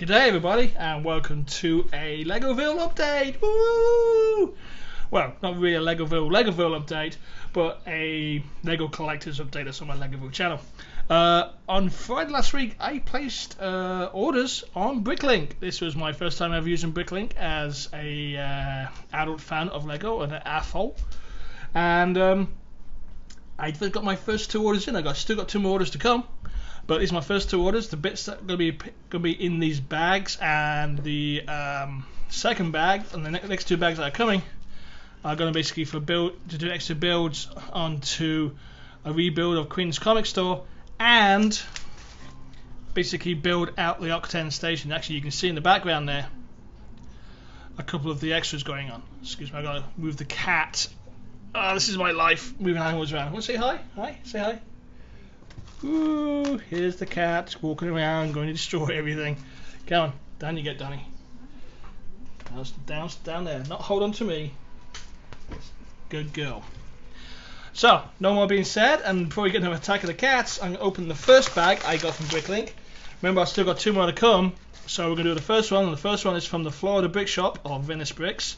Good day everybody and welcome to a Legoville update. Woo! Well, not really a Legoville update, but a Lego Collectors update that's on my Legoville channel. On Friday last week I placed orders on Bricklink. This was my first time ever using Bricklink as a adult fan of Lego and an Afol. And I got my first two orders in. I still got two more orders to come. But these are my first two orders. The bits that are going to be in these bags, and the second bag and the next two bags that are coming are going to basically to do extra builds onto a rebuild of Quinns comic store and basically build out the Octan station. Actually, you can see in the background there a couple of the extras going on. Excuse me, I got to move the cat. Oh, this is my life, moving animals around. Want to say hi? Hi, say hi. Ooh, here's the cat walking around, going to destroy everything. Come on, down you get, Danny. Down there. Not hold on to me. Good girl. So, no more being said, and before we get into an attack of the cats, I'm going to open the first bag I got from Bricklink. Remember, I've still got two more to come, so we're going to do the first one, and the first one is from the Florida Brick Shop, or Venice Bricks,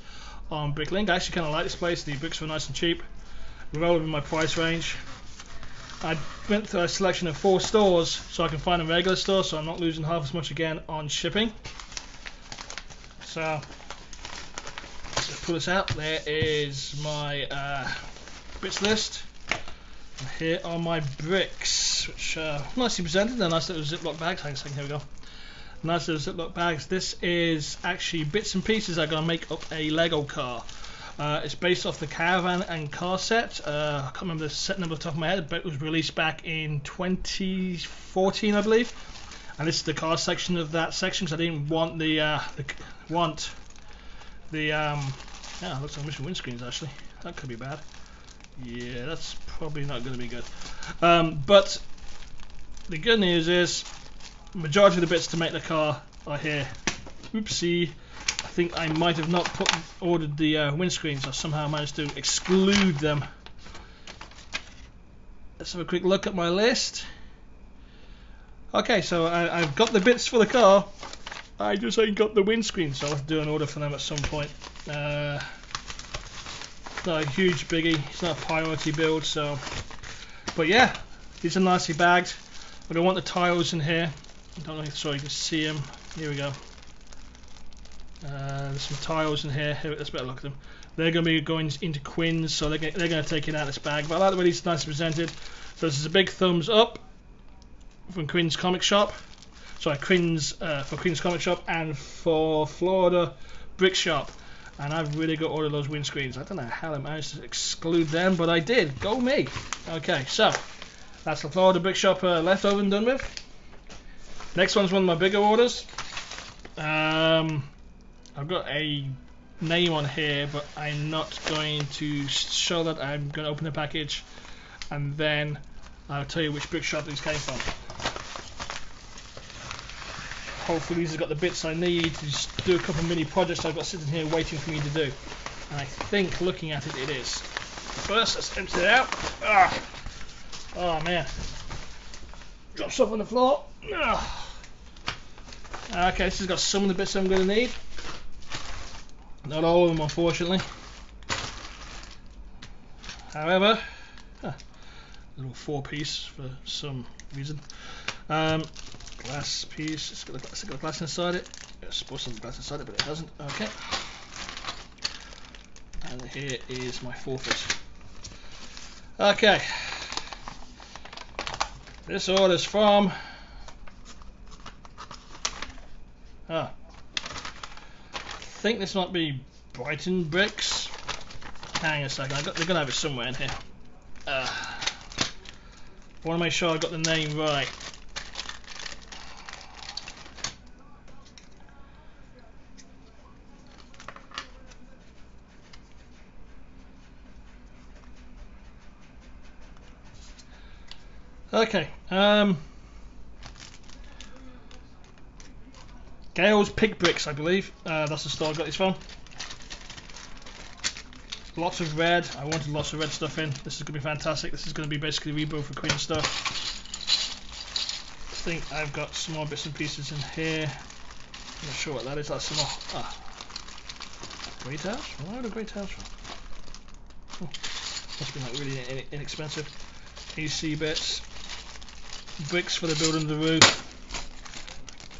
on Bricklink. I actually kind of like this place. The bricks were nice and cheap. They're all within my price range. I went through a selection of 4 stores so I can find a regular store, so I'm not losing half as much again on shipping. So let's pull this out. There is my bits list. And here are my bricks, which are nicely presented. They're nice little Ziploc bags. Hang on a second, here we go. Nice little Ziploc bags. This is actually bits and pieces that are going to make up a Lego car. It's based off the Caravan and Car set. I can't remember the set number off the top of my head, but it was released back in 2014, I believe. And this is the car section of that section, because I didn't want yeah, it looks like I'm missing windscreens actually. That could be bad. Yeah, that's probably not going to be good. But the good news is, the majority of the bits to make the car are here. Oopsie. I think I might have not ordered the windscreens, or somehow managed to exclude them. Let's have a quick look at my list. Okay, so I've got the bits for the car. I just ain't got the windscreens, so I'll have to do an order for them at some point. Not a huge biggie, it's not a priority build, so. But yeah, these are nicely bagged. But I want the tiles in here. I don't know if you can see them. Here we go. There's some tiles in here. Let's better look at them. They're going to be going into Quinns, so they're going to take it out of this bag. But I like the way these are nicely presented. So this is a big thumbs up from Quinns Comic Shop. Sorry, Quinns for Quinns Comic Shop and for Florida Brick Shop. And I've really got all of those windscreens. I don't know how I managed to exclude them, but I did. Go me. Okay, so that's the Florida Brick Shop left over and done with. Next one's one of my bigger orders. I've got a name on here, but I'm not going to show that. I'm going to open the package and then I'll tell you which brick shop these came from. Hopefully these have got the bits I need to just do a couple of mini projects I've got sitting here waiting for me to do. And I think, looking at it, it is. First, let's empty it out. Oh man. Drop stuff on the floor. Okay, this has got some of the bits I'm going to need. Not all of them, unfortunately. However, a little 4-piece for some reason. Glass piece. It's got a glass inside it. It's supposed to have glass inside it, but it hasn't. Okay. And here is my forfeit. Okay. This order's from. I think this might be Brighton Bricks. Hang on a second, they're going to have it somewhere in here. I want to make sure I got the name right. Okay, Gale's Pig Bricks, I believe. That's the store I got this from. Lots of red. I wanted lots of red stuff in. This is going to be fantastic. This is going to be basically rebuild for Quinn stuff. think I've got some more bits and pieces in here. I'm not sure what that is. That's some more. Grey tiles? Where are the grey tiles from? Oh, must be like really inexpensive. AC bits. Bricks for the building of the roof.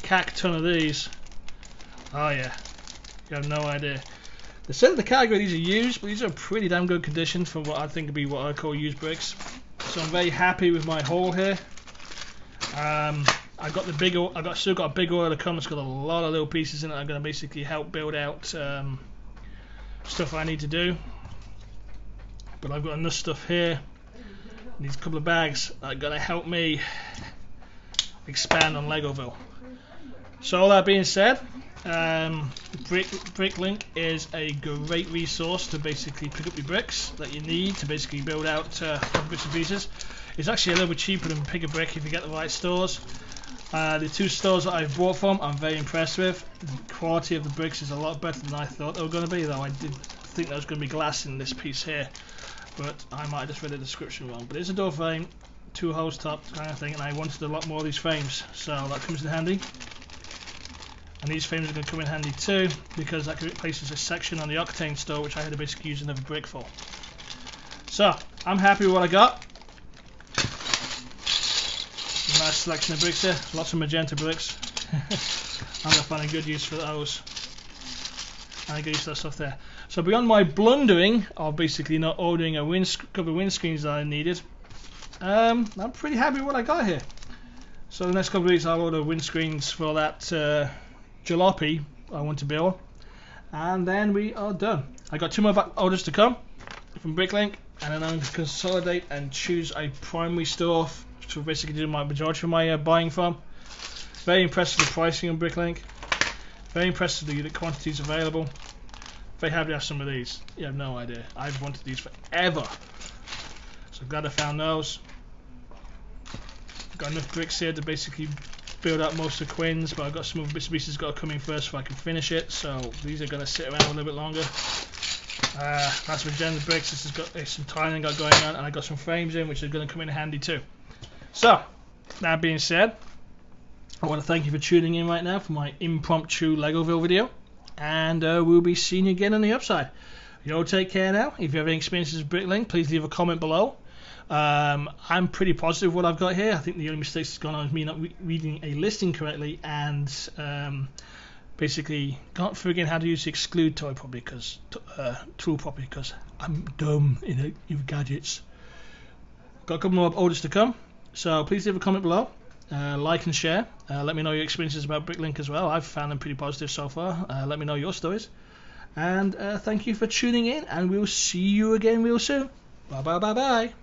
Cack ton of these. Oh yeah. You have no idea. They said the category these are used, but these are pretty damn good condition for what I think would be what I call used bricks. So I'm very happy with my haul here. I got the big. Still got a big order to come. It's got a lot of little pieces in it. I'm going to basically help build out stuff I need to do. But I've got enough stuff here. These couple of bags are going to help me expand on Legoville. So all that being said, Bricklink is a great resource to basically pick up your bricks that you need to basically build out bits and pieces. It's actually a little bit cheaper than pick a brick if you get the right stores. The two stores that I've bought from, I'm very impressed with. The quality of the bricks is a lot better than I thought they were going to be, though I did think there was going to be glass in this piece here, but I might have just read the description wrong. But it's a door frame, 2 holes top kind of thing, and I wanted a lot more of these frames, so that comes in handy. And these frames are going to come in handy too, because that replaces a section on the Octan store which I had to basically use another brick for. So, I'm happy with what I got. Nice selection of bricks here, lots of magenta bricks. I'm going to find a good use for those. And I get used to that stuff there. So beyond my blundering of basically not ordering a couple of windscreens that I needed, I'm pretty happy with what I got here. So the next couple of weeks I'll order windscreens for that jalopy I want to build, and then we are done. I got 2 more orders to come from Bricklink, and then I'm going to consolidate and choose a primary store to basically do my majority of my buying from. Very impressed with the pricing on Bricklink. Very impressed with the quantities available. Very happy to have some of these. You have no idea. I've wanted these forever. So glad I found those. Got enough bricks here to basically build up most of Quinns, but I've got some other bits and pieces got to come in first so I can finish it. So these are going to sit around a little bit longer. That's magenta bricks. This has got some tiling got going on, and I got some frames in which are going to come in handy too. So that being said, I want to thank you for tuning in right now for my impromptu Legoville video, and we'll be seeing you again on the upside. You all take care now. If you have any experiences with Bricklink, please leave a comment below. I'm pretty positive what I've got here. I think the only mistake that's gone on is me not reading a listing correctly, and basically can't figure out how to use the exclude tool properly because I'm dumb in gadgets. Got a couple more orders to come, so please leave a comment below. Like and share. Let me know your experiences about Bricklink as well. I've found them pretty positive so far. Let me know your stories. And thank you for tuning in, and we'll see you again real soon. Bye bye bye bye.